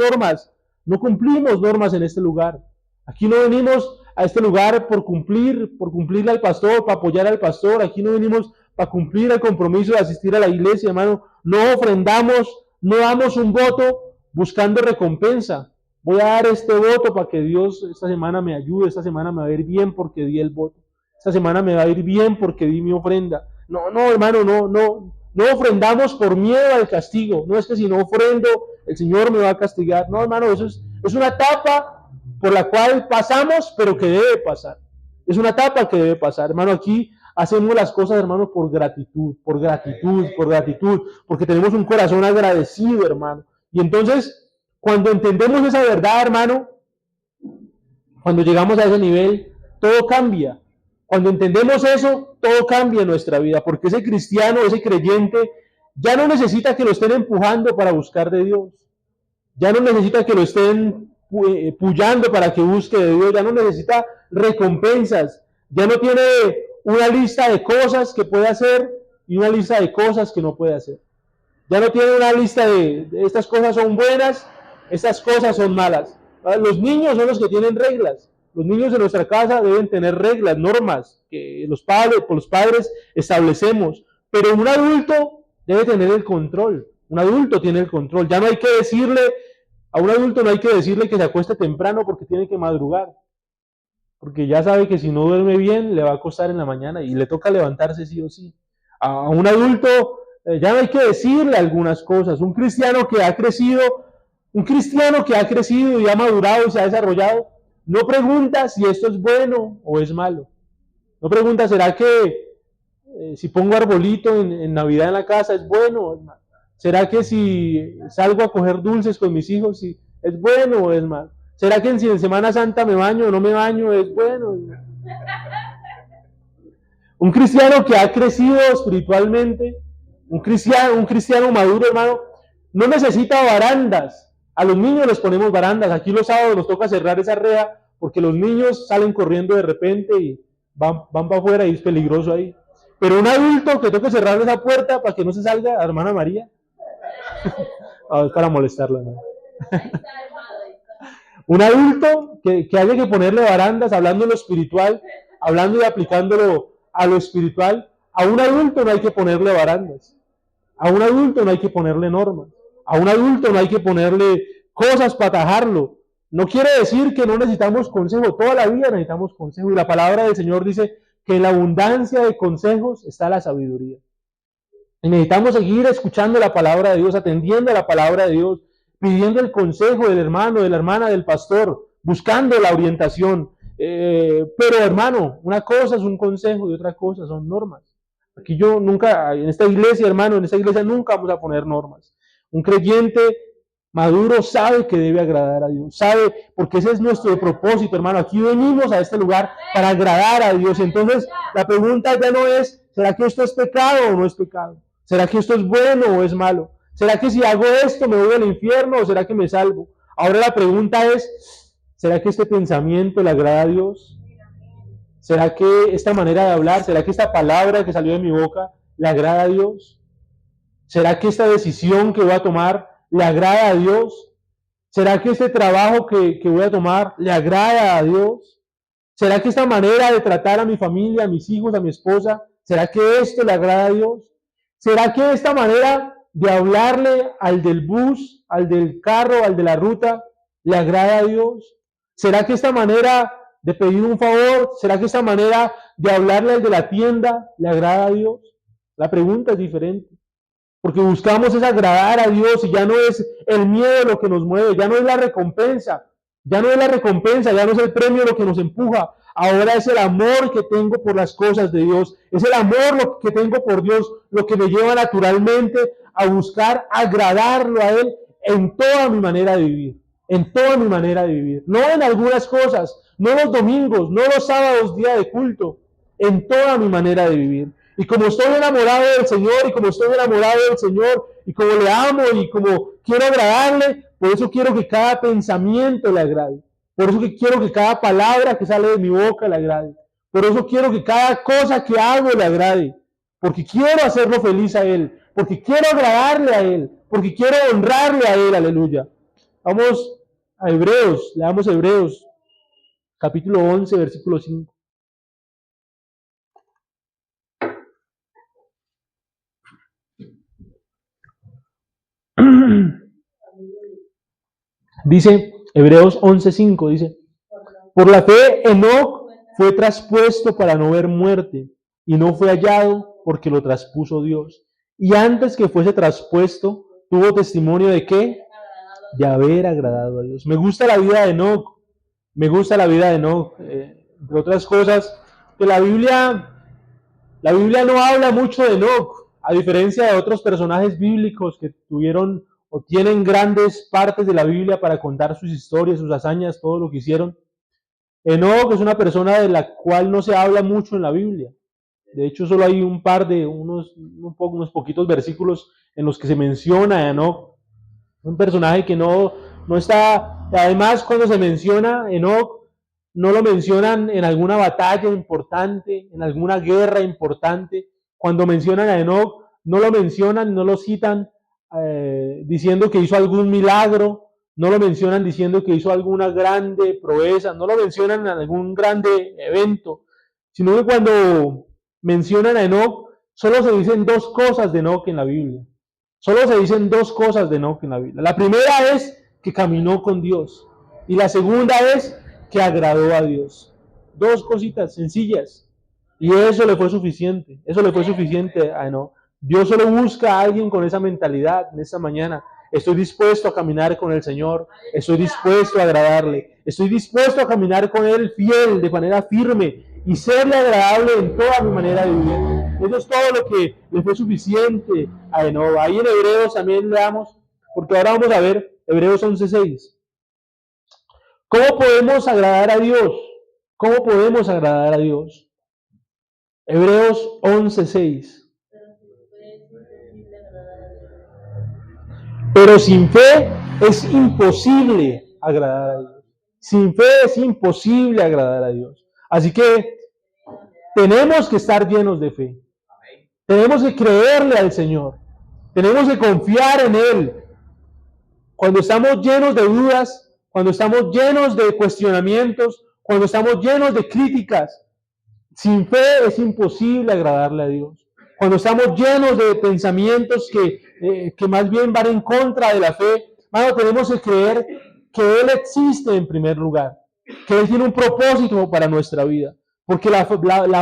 S1: normas en este lugar. Aquí no venimos a este lugar por cumplirle al pastor, para apoyar al pastor. Aquí no venimos para cumplir el compromiso de asistir a la iglesia, hermano. No ofrendamos, no damos un voto buscando recompensa. Voy a dar este voto para que Dios esta semana me ayude, esta semana me va a ir bien porque di el voto. Esta semana me va a ir bien porque di mi ofrenda. No, hermano, no ofrendamos por miedo al castigo. No es que si no ofrendo, el Señor me va a castigar. No, hermano, eso es una etapa por la cual pasamos, pero que debe pasar. Es una etapa que debe pasar. Hermano, aquí hacemos las cosas, hermano, por gratitud, porque tenemos un corazón agradecido, hermano. Y entonces, cuando entendemos esa verdad, hermano, cuando llegamos a ese nivel, todo cambia. Cuando entendemos eso, todo cambia en nuestra vida, porque ese cristiano, ese creyente, ya no necesita que lo estén empujando para buscar de Dios. Ya no necesita que lo estén puyando para que busque de Dios. Ya no necesita recompensas. Ya no tiene una lista de cosas que puede hacer y una lista de cosas que no puede hacer. Ya no tiene una lista de estas cosas son buenas, estas cosas son malas. Los niños son los que tienen reglas. Los niños de nuestra casa deben tener reglas, normas que los padres establecemos. Pero un adulto debe tener el control. Un adulto tiene el control. Ya no hay que decirle, a un adulto no hay que decirle que se acueste temprano porque tiene que madrugar. Porque ya sabe que si no duerme bien, le va a costar en la mañana y le toca levantarse sí o sí. A un adulto ya no hay que decirle algunas cosas. Un cristiano que ha crecido y ha madurado y se ha desarrollado, no pregunta si esto es bueno o es malo. No pregunta, ¿será que si pongo arbolito en Navidad en la casa es bueno o es malo? ¿Será que si salgo a coger dulces con mis hijos si es bueno o es malo? ¿Será que si en Semana Santa me baño o no me baño es bueno? Un cristiano que ha crecido espiritualmente, un cristiano maduro, hermano, no necesita barandas. A los niños les ponemos barandas. Aquí los sábados nos toca cerrar esa reja porque los niños salen corriendo de repente y van para afuera y es peligroso ahí. Pero un adulto que toca cerrar esa puerta para que no se salga, hermana María, es para molestarla, ¿no? Un adulto que haya que ponerle barandas, hablando de lo espiritual, hablando y aplicándolo a lo espiritual, a un adulto no hay que ponerle barandas. A un adulto no hay que ponerle normas. A un adulto no hay que ponerle cosas para atajarlo. No quiere decir que no necesitamos consejo. Toda la vida necesitamos consejo. Y la palabra del Señor dice que en la abundancia de consejos está la sabiduría. Y necesitamos seguir escuchando la palabra de Dios, atendiendo a la palabra de Dios, pidiendo el consejo del hermano, de la hermana, del pastor, buscando la orientación. Pero hermano, una cosa es un consejo y otra cosa son normas. Aquí yo nunca, en esta iglesia, hermano, en esta iglesia nunca vamos a poner normas. Un creyente maduro sabe que debe agradar a Dios, sabe, porque ese es nuestro propósito, hermano. Aquí venimos a este lugar para agradar a Dios. Entonces, la pregunta ya no es ¿Será que esto es pecado o no es pecado? ¿Será que esto es bueno o es malo? ¿Será que si hago esto me voy al infierno o será que me salvo? Ahora la pregunta es, ¿será que este pensamiento le agrada a Dios? ¿Será que esta manera de hablar, será que esta palabra que salió de mi boca le agrada a Dios? ¿Será que esta decisión que voy a tomar le agrada a Dios? ¿Será que este trabajo que voy a tomar le agrada a Dios? ¿Será que esta manera de tratar a mi familia, a mis hijos, a mi esposa, será que esto le agrada a Dios? ¿Será que esta manera de hablarle al del bus, al del carro, al de la ruta, le agrada a Dios? ¿Será que esta manera de pedir un favor, será que esta manera de hablarle al de la tienda le agrada a Dios? La pregunta es diferente. Porque buscamos es agradar a Dios y ya no es el miedo lo que nos mueve, ya no es la recompensa, ya no es la recompensa, ya no es el premio lo que nos empuja. Ahora es el amor que tengo por las cosas de Dios, es el amor lo que tengo por Dios, lo que me lleva naturalmente a buscar agradarlo a Él en toda mi manera de vivir, en toda mi manera de vivir. No en algunas cosas, no los domingos, no los sábados, día de culto, en toda mi manera de vivir. Y como estoy enamorado del Señor, y como estoy enamorado del Señor, y como le amo, y como quiero agradarle, por eso quiero que cada pensamiento le agrade. Por eso que quiero que cada palabra que sale de mi boca le agrade. Por eso quiero que cada cosa que hago le agrade. Porque quiero hacerlo feliz a Él. Porque quiero agradarle a Él. Porque quiero honrarle a Él. Aleluya. Vamos a Hebreos. Leamos Hebreos, capítulo 11, versículo 5. Dice Hebreos 11:5, dice, por la fe Enoc fue traspuesto para no ver muerte, y no fue hallado porque lo traspuso Dios. Y antes que fuese traspuesto, tuvo testimonio de qué? De haber agradado a Dios. Me gusta la vida de Enoc, me gusta la vida de Enoc, entre otras cosas, que la Biblia no habla mucho de Enoc, a diferencia de otros personajes bíblicos que tuvieron o tienen grandes partes de la Biblia para contar sus historias, sus hazañas, todo lo que hicieron. Enoc es una persona de la cual no se habla mucho en la Biblia. De hecho, solo hay un par de, unos poquitos versículos en los que se menciona a Enoc. Un personaje que no está, además cuando se menciona Enoc, no lo mencionan en alguna batalla importante, en alguna guerra importante. Cuando mencionan a Enoc, no lo mencionan, no lo citan diciendo que hizo algún milagro, no lo mencionan diciendo que hizo alguna grande proeza, no lo mencionan en algún grande evento, sino que cuando mencionan a Enoc, solo se dicen dos cosas de Enoc en la Biblia. Solo se dicen dos cosas de Enoc en la Biblia. La primera es que caminó con Dios. Y la segunda es que agradó a Dios. Dos cositas sencillas. Y eso le fue suficiente. Eso le fue suficiente a Enoc. Dios solo busca a alguien con esa mentalidad en esta mañana. Estoy dispuesto a caminar con el Señor. Estoy dispuesto a agradarle. Estoy dispuesto a caminar con Él fiel, de manera firme, y serle agradable en toda mi manera de vivir. Eso es todo lo que le fue suficiente a Enoc. Ahí en Hebreos también leamos, porque ahora vamos a ver Hebreos 11:6. ¿Cómo podemos agradar a Dios? ¿Cómo podemos agradar a Dios? Hebreos 11:6. Pero sin fe es imposible agradar a Dios. Sin fe es imposible agradar a Dios. Así que tenemos que estar llenos de fe. Tenemos que creerle al Señor. Tenemos que confiar en Él. Cuando estamos llenos de dudas, cuando estamos llenos de cuestionamientos, cuando estamos llenos de críticas, sin fe es imposible agradarle a Dios. Cuando estamos llenos de pensamientos que más bien van en contra de la fe, hermano, tenemos que creer que Él existe en primer lugar, que Él tiene un propósito para nuestra vida, porque la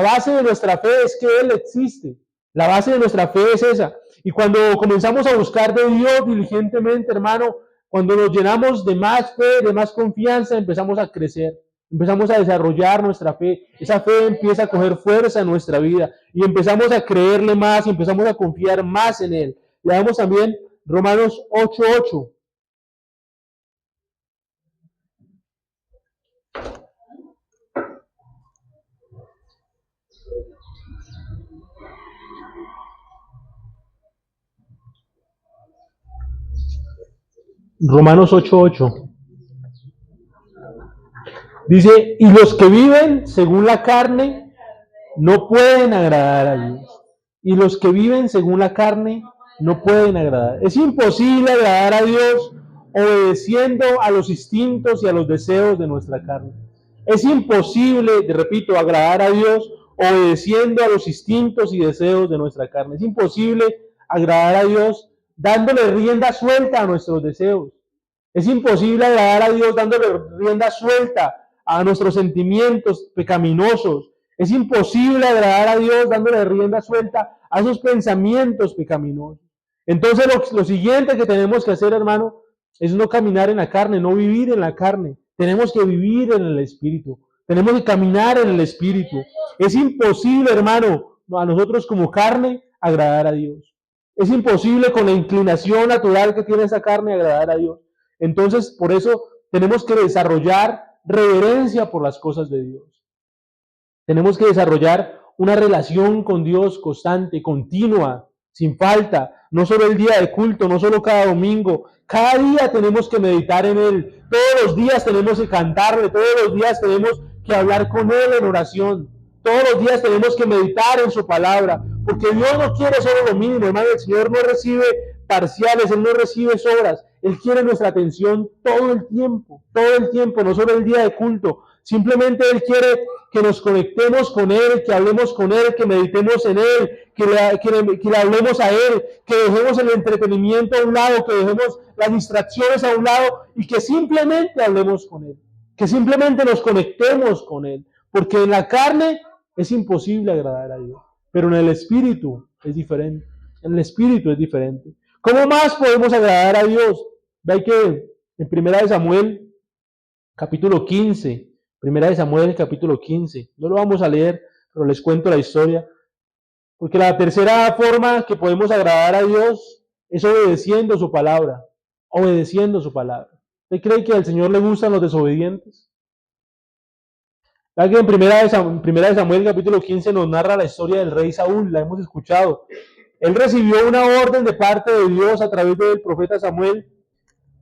S1: base de nuestra fe es que Él existe. La base de nuestra fe es esa. Y cuando comenzamos a buscar de Dios diligentemente, hermano, cuando nos llenamos de más fe, de más confianza, empezamos a crecer. Empezamos a desarrollar nuestra fe. Esa fe empieza a coger fuerza en nuestra vida y empezamos a creerle más y empezamos a confiar más en Él. Leamos también Romanos 8:8. Romanos 8:8. Dice, y los que viven según la carne no pueden agradar a Dios. Y los que viven según la carne no pueden agradar. Es imposible agradar a Dios obedeciendo a los instintos y a los deseos de nuestra carne. Es imposible, te repito, agradar a Dios obedeciendo a los instintos y deseos de nuestra carne. Es imposible agradar a Dios dándole rienda suelta a nuestros deseos. Es imposible agradar a Dios dándole rienda suelta a nuestros sentimientos pecaminosos. Es imposible agradar a Dios dándole rienda suelta a esos pensamientos pecaminosos. Entonces lo siguiente que tenemos que hacer, hermano, es no caminar en la carne, no vivir en la carne. Tenemos que vivir en el Espíritu. Tenemos que caminar en el Espíritu. Es imposible, hermano, a nosotros como carne agradar a Dios. Es imposible con la inclinación natural que tiene esa carne agradar a Dios. Entonces, por eso tenemos que desarrollar reverencia por las cosas de Dios. Tenemos que desarrollar una relación con Dios constante, continua, sin falta, no solo el día de culto, no solo cada domingo. Cada día tenemos que meditar en Él. Todos los días tenemos que cantarle, todos los días tenemos que hablar con Él en oración. Todos los días tenemos que meditar en su palabra, porque Dios no quiere solo lo mínimo, hermano. El Señor no recibe parciales, Él no recibe sobras. Él quiere nuestra atención todo el tiempo, no solo el día de culto. Simplemente Él quiere que nos conectemos con Él, que hablemos con Él, que meditemos en Él, que le hablemos a Él, que dejemos el entretenimiento a un lado, que dejemos las distracciones a un lado y que simplemente hablemos con Él, que simplemente nos conectemos con Él, porque en la carne es imposible agradar a Dios, pero en el Espíritu es diferente, en el Espíritu es diferente. ¿Cómo más podemos agradar a Dios? Ve que en Primera de Samuel, capítulo 15, Primera de Samuel, capítulo 15, no lo vamos a leer, pero les cuento la historia, porque la tercera forma que podemos agradar a Dios es obedeciendo su palabra, obedeciendo su palabra. ¿Usted cree que al Señor le gustan los desobedientes? Que en Primera de Samuel, capítulo 15, nos narra la historia del rey Saúl, la hemos escuchado. Él recibió una orden de parte de Dios a través del profeta Samuel,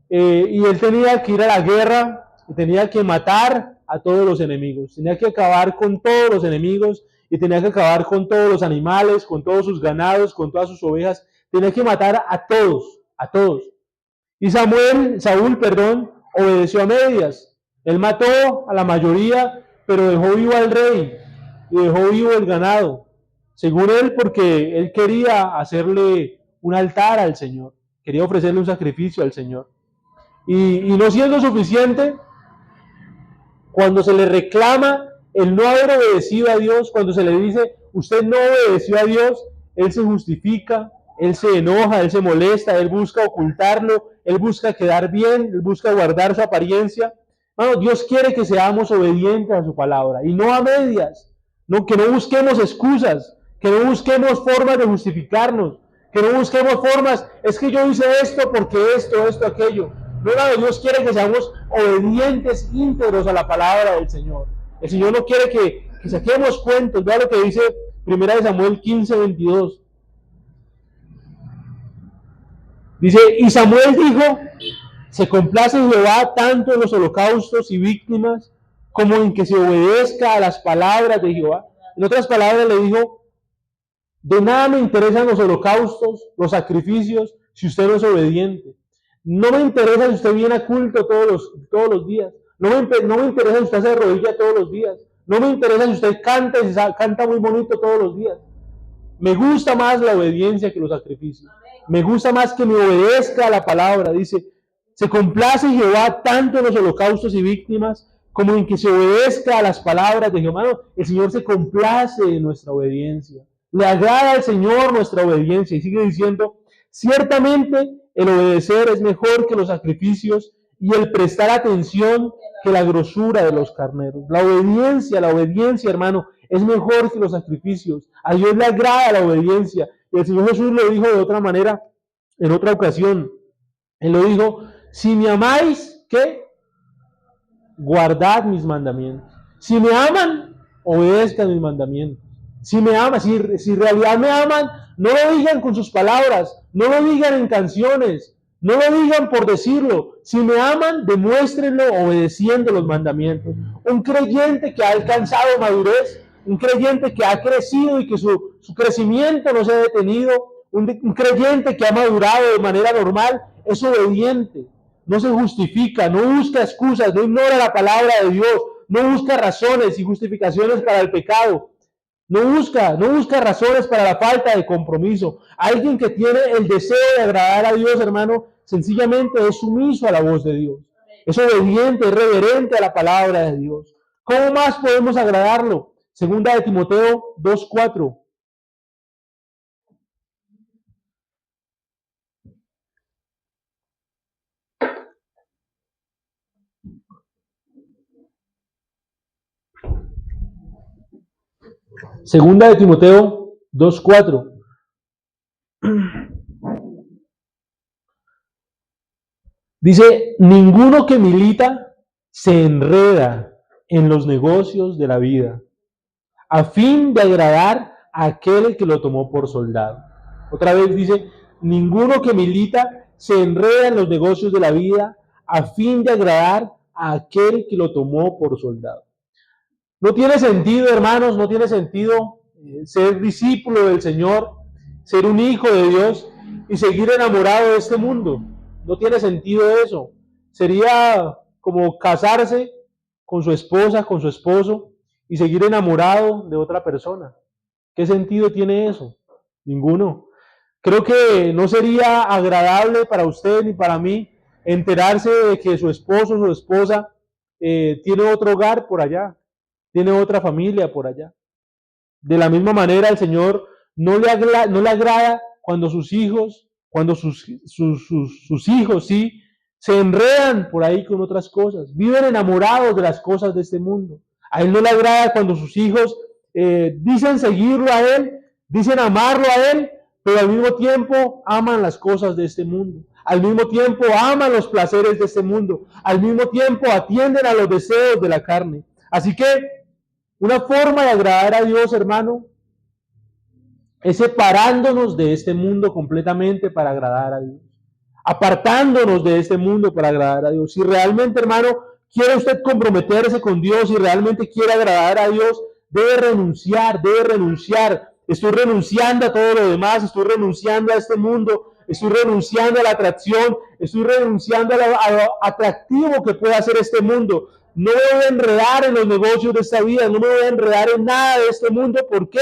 S1: y él tenía que ir a la guerra y tenía que matar a todos los enemigos, tenía que acabar con todos los enemigos y tenía que acabar con todos los animales, con todos sus ganados, con todas sus ovejas, tenía que matar a todos, a todos. Y Saúl, obedeció a medias. Él mató a la mayoría, pero dejó vivo al rey y dejó vivo el ganado. Según él, porque él quería hacerle un altar al Señor, quería ofrecerle un sacrificio al Señor. Y no siendo suficiente, cuando se le reclama el no haber obedecido a Dios, cuando se le dice, usted no obedeció a Dios, él se justifica, él se enoja, él se molesta, él busca ocultarlo, él busca quedar bien, él busca guardar su apariencia. Bueno, Dios quiere que seamos obedientes a su palabra y no a medias, no, que no busquemos excusas, que no busquemos formas de justificarnos, que no busquemos formas, es que yo hice esto porque esto, aquello. No, Dios quiere que seamos obedientes, íntegros a la palabra del Señor. El Señor no quiere que saquemos cuentos. Vea lo que dice 1 Samuel 15:22. Dice, y Samuel dijo, se complace Jehová tanto en los holocaustos y víctimas como en que se obedezca a las palabras de Jehová. En otras palabras le dijo, de nada me interesan los holocaustos, los sacrificios, si usted no es obediente. No me interesa si usted viene a culto todos los días. No me interesa si usted se arrodilla todos los días. No me interesa si usted canta y canta muy bonito todos los días. Me gusta más la obediencia que los sacrificios. Me gusta más que me obedezca a la palabra. Dice, se complace Jehová tanto en los holocaustos y víctimas como en que se obedezca a las palabras de Jehová. El Señor se complace en nuestra obediencia. Le agrada al Señor nuestra obediencia. Y sigue diciendo, ciertamente el obedecer es mejor que los sacrificios y el prestar atención que la grosura de los carneros. La obediencia, hermano, es mejor que los sacrificios. A Dios le agrada la obediencia. Y el Señor Jesús lo dijo de otra manera, en otra ocasión. Él lo dijo, si me amáis, ¿qué? Guardad mis mandamientos. Si me aman, obedezcan mis mandamientos. Si me aman, si en realidad me aman, no lo digan con sus palabras, no lo digan en canciones, No lo digan por decirlo. Si me aman, demuéstrenlo obedeciendo los mandamientos. Un creyente que ha alcanzado madurez, un creyente que ha crecido y que su crecimiento no se ha detenido, un creyente que ha madurado de manera normal, es obediente, no se justifica, no busca excusas, no ignora la palabra de Dios, no busca razones y justificaciones para el pecado. No busca razones para la falta de compromiso. Alguien que tiene el deseo de agradar a Dios, hermano, sencillamente es sumiso a la voz de Dios. Es obediente, es reverente a la palabra de Dios. ¿Cómo más podemos agradarlo? Segunda de Timoteo 2:4. Segunda de Timoteo 2:4. Dice, ninguno que milita se enreda en los negocios de la vida, a fin de agradar a aquel que lo tomó por soldado. Otra vez dice, ninguno que milita se enreda en los negocios de la vida, a fin de agradar a aquel que lo tomó por soldado. No tiene sentido, hermanos, no tiene sentido ser discípulo del Señor, ser un hijo de Dios y seguir enamorado de este mundo. No tiene sentido eso. Sería como casarse con su esposa, con su esposo y seguir enamorado de otra persona. ¿Qué sentido tiene eso? Ninguno. Creo que no sería agradable para usted ni para mí enterarse de que su esposo o su esposa tiene otro hogar por allá, tiene otra familia por allá. De la misma manera, el Señor no le agrada cuando sus hijos, sus hijos, sí, se enredan por ahí con otras cosas, viven enamorados de las cosas de este mundo. A Él no le agrada cuando sus hijos dicen seguirlo a Él, dicen amarlo a Él, pero al mismo tiempo aman las cosas de este mundo. Al mismo tiempo aman los placeres de este mundo. Al mismo tiempo atienden a los deseos de la carne. Así que una forma de agradar a Dios, hermano, es separándonos de este mundo completamente para agradar a Dios. Apartándonos de este mundo para agradar a Dios. Si realmente, hermano, quiere usted comprometerse con Dios y realmente quiere agradar a Dios, debe renunciar, debe renunciar. Estoy renunciando a todo lo demás, estoy renunciando a este mundo, estoy renunciando a la atracción, estoy renunciando a lo atractivo que puede hacer este mundo. No me voy a enredar en los negocios de esta vida, no me voy a enredar en nada de este mundo. ¿Por qué?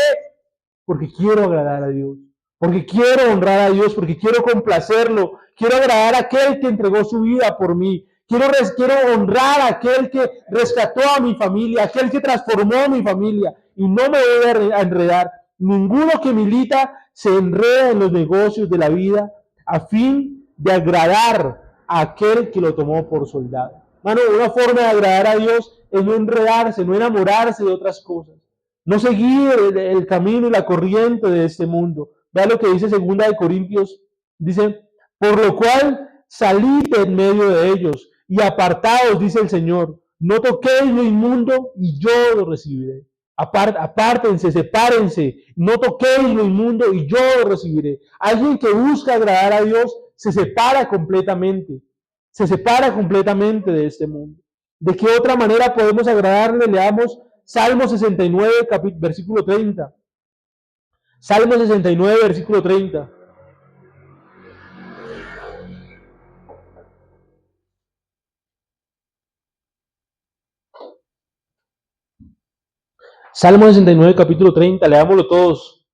S1: Porque quiero agradar a Dios, porque quiero honrar a Dios, porque quiero complacerlo, quiero agradar a aquel que entregó su vida por mí, quiero honrar a aquel que rescató a mi familia, aquel que transformó mi familia, y no me voy a enredar. Ninguno que milita se enreda en los negocios de la vida a fin de agradar a aquel que lo tomó por soldado. Mano, una forma de agradar a Dios es no enredarse, no enamorarse de otras cosas. No seguir el camino y la corriente de este mundo. Vea lo que dice 2 de Corintios. Dice, por lo cual salid en medio de ellos y apartaos, dice el Señor. No toquéis lo inmundo y yo lo recibiré. Apártense, sepárense. No toquéis lo inmundo y yo lo recibiré. Alguien que busca agradar a Dios se separa completamente. Se separa completamente de este mundo. ¿De qué otra manera podemos agradarle? Leamos Salmo 69, versículo 30. Salmo 69, versículo 30. Salmo 69, capítulo 30, leámoslo todos.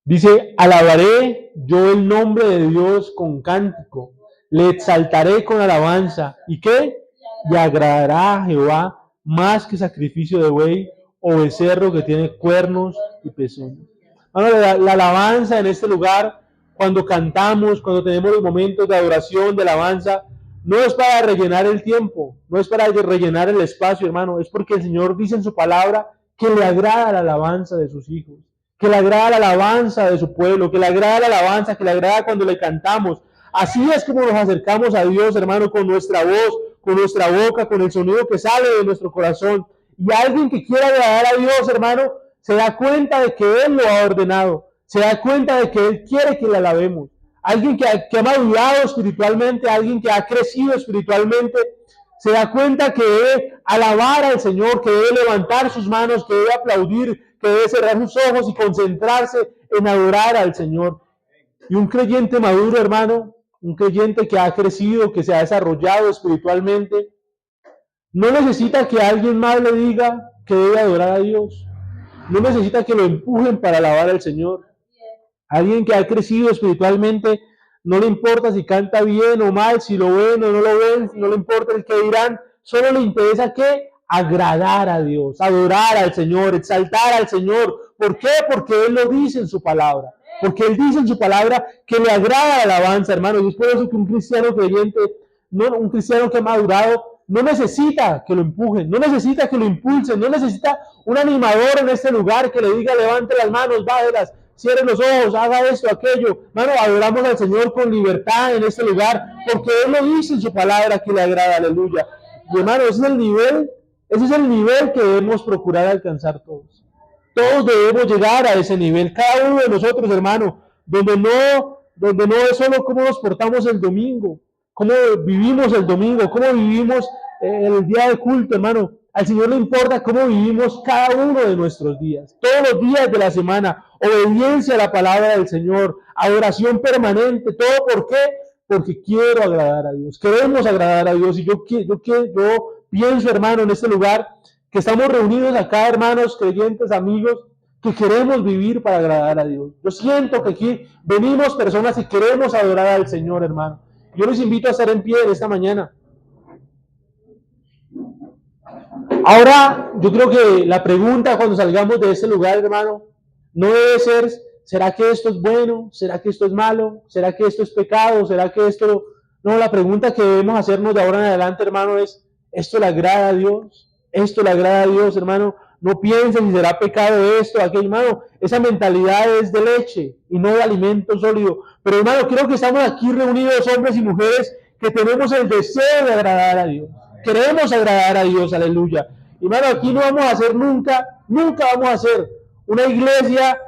S1: Dice, alabaré yo el nombre de Dios con cántico, le exaltaré con alabanza. ¿Y qué? Y agradará a Jehová más que sacrificio de buey o becerro que tiene cuernos y pezones. Bueno, la alabanza en este lugar, cuando cantamos, cuando tenemos los momentos de adoración, de alabanza, no es para rellenar el tiempo, no es para rellenar el espacio, hermano, es porque el Señor dice en su palabra que le agrada la alabanza de sus hijos, que le agrada la alabanza de su pueblo, que le agrada la alabanza, que le agrada cuando le cantamos. Así es como nos acercamos a Dios, hermano, con nuestra voz, con nuestra boca, con el sonido que sale de nuestro corazón. Y alguien que quiera agradar a Dios, hermano, se da cuenta de que Él lo ha ordenado, se da cuenta de que Él quiere que le alabemos. alguien que ha madurado espiritualmente, alguien que ha crecido espiritualmente, se da cuenta que debe alabar al Señor, que debe levantar sus manos, que debe aplaudir, que debe cerrar sus ojos y concentrarse en adorar al Señor. Y un creyente maduro, hermano, un creyente que ha crecido, que se ha desarrollado espiritualmente, no necesita que alguien más le diga que debe adorar a Dios. No necesita que lo empujen para alabar al Señor. Alguien que ha crecido espiritualmente, no le importa si canta bien o mal, si lo ven o no lo ven, no le importa el que dirán, solo le interesa que agradar a Dios, adorar al Señor, exaltar al Señor. ¿Por qué? Porque Él lo dice en su palabra. Porque Él dice en su palabra que le agrada la alabanza, hermano. Y es por eso que un cristiano creyente, un cristiano que ha madurado, no necesita que lo empujen, no necesita que lo impulsen, no necesita un animador en este lugar que le diga levante las manos, bájelas, cierre los ojos, haga esto, aquello. Hermano, adoramos al Señor con libertad en este lugar, porque Él lo dice en su palabra que le agrada, aleluya. Y hermano, ese es el nivel que debemos procurar alcanzar todos. Todos debemos llegar a ese nivel, cada uno de nosotros, hermano, donde no es solo cómo nos portamos el domingo, cómo vivimos el domingo, cómo vivimos el día de culto, hermano. Al Señor le importa cómo vivimos cada uno de nuestros días, todos los días de la semana, obediencia a la palabra del Señor, adoración permanente, todo ¿por qué? Porque quiero agradar a Dios, queremos agradar a Dios. Y yo pienso, hermano, en este lugar, que estamos reunidos acá, hermanos, creyentes, amigos, que queremos vivir para agradar a Dios. Yo siento que aquí venimos personas y queremos adorar al Señor, hermano. Yo les invito a estar en pie en esta mañana. Ahora, yo creo que la pregunta cuando salgamos de este lugar, hermano, no debe ser, ¿será que esto es bueno? ¿Será que esto es malo? ¿Será que esto es pecado? ¿Será que esto...? No, la pregunta que debemos hacernos de ahora en adelante, hermano, es, ¿esto le agrada a Dios? ¿Esto le agrada a Dios, hermano? No piensen si será pecado esto, aquello, hermano. Esa mentalidad es de leche y no de alimento sólido. Pero, hermano, creo que estamos aquí reunidos, hombres y mujeres, que tenemos el deseo de agradar a Dios. Queremos agradar a Dios, aleluya. Y hermano, aquí no vamos a hacer nunca vamos a hacer una iglesia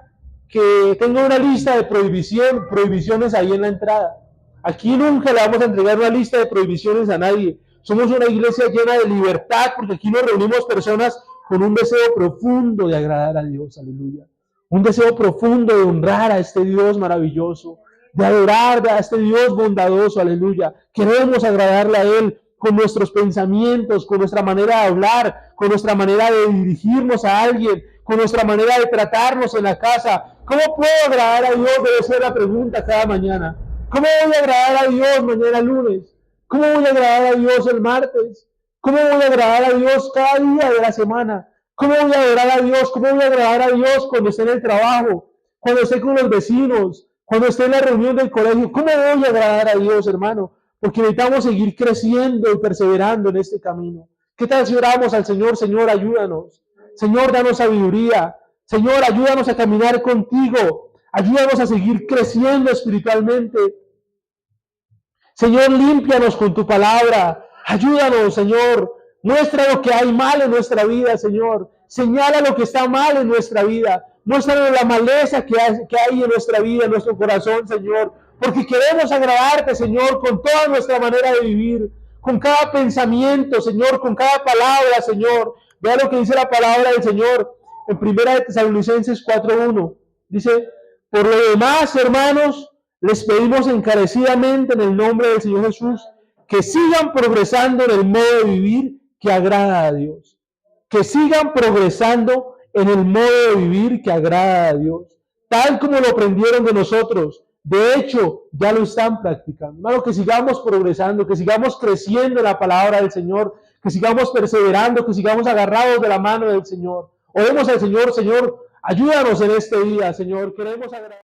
S1: que tenga una lista de prohibiciones ahí en la entrada. Aquí nunca le vamos a entregar una lista de prohibiciones a nadie. Somos una iglesia llena de libertad, porque aquí nos reunimos personas con un deseo profundo de agradar a Dios, aleluya. Un deseo profundo de honrar a este Dios maravilloso, de adorar a este Dios bondadoso, aleluya. Queremos agradarle a Él con nuestros pensamientos, con nuestra manera de hablar, con nuestra manera de dirigirnos a alguien, con nuestra manera de tratarnos en la casa. ¿Cómo puedo agradar a Dios? Debe ser la pregunta cada mañana. ¿Cómo voy a agradar a Dios mañana lunes? ¿Cómo voy a agradar a Dios el martes? ¿Cómo voy a agradar a Dios cada día de la semana? ¿Cómo voy a adorar a Dios? ¿Cómo voy a agradar a Dios cuando esté en el trabajo? Cuando esté con los vecinos? Cuando esté en la reunión del colegio? ¿Cómo voy a agradar a Dios, hermano? Porque necesitamos seguir creciendo y perseverando en este camino. ¿Qué tal si oramos al Señor? Señor, ayúdanos. Señor, danos sabiduría. Señor, ayúdanos a caminar contigo. Ayúdanos a seguir creciendo espiritualmente. Señor, límpianos con tu palabra. Ayúdanos, Señor. Muestra lo que hay mal en nuestra vida, Señor. Señala lo que está mal en nuestra vida. Muéstranos la maleza que hay en nuestra vida, en nuestro corazón, Señor. Porque queremos agradarte, Señor, con toda nuestra manera de vivir, con cada pensamiento, Señor, con cada palabra, Señor. Vea lo que dice la palabra del Señor en 1 Tesalonicenses 4:1. Dice, por lo demás, hermanos, les pedimos encarecidamente en el nombre del Señor Jesús que sigan progresando en el modo de vivir que agrada a Dios. Que sigan progresando en el modo de vivir que agrada a Dios. Tal como lo aprendieron de nosotros. De hecho, ya lo están practicando. Hermano, que sigamos progresando, que sigamos creciendo en la palabra del Señor, que sigamos perseverando, que sigamos agarrados de la mano del Señor. Oremos al Señor, Señor, ayúdanos en este día, Señor. Queremos agradar.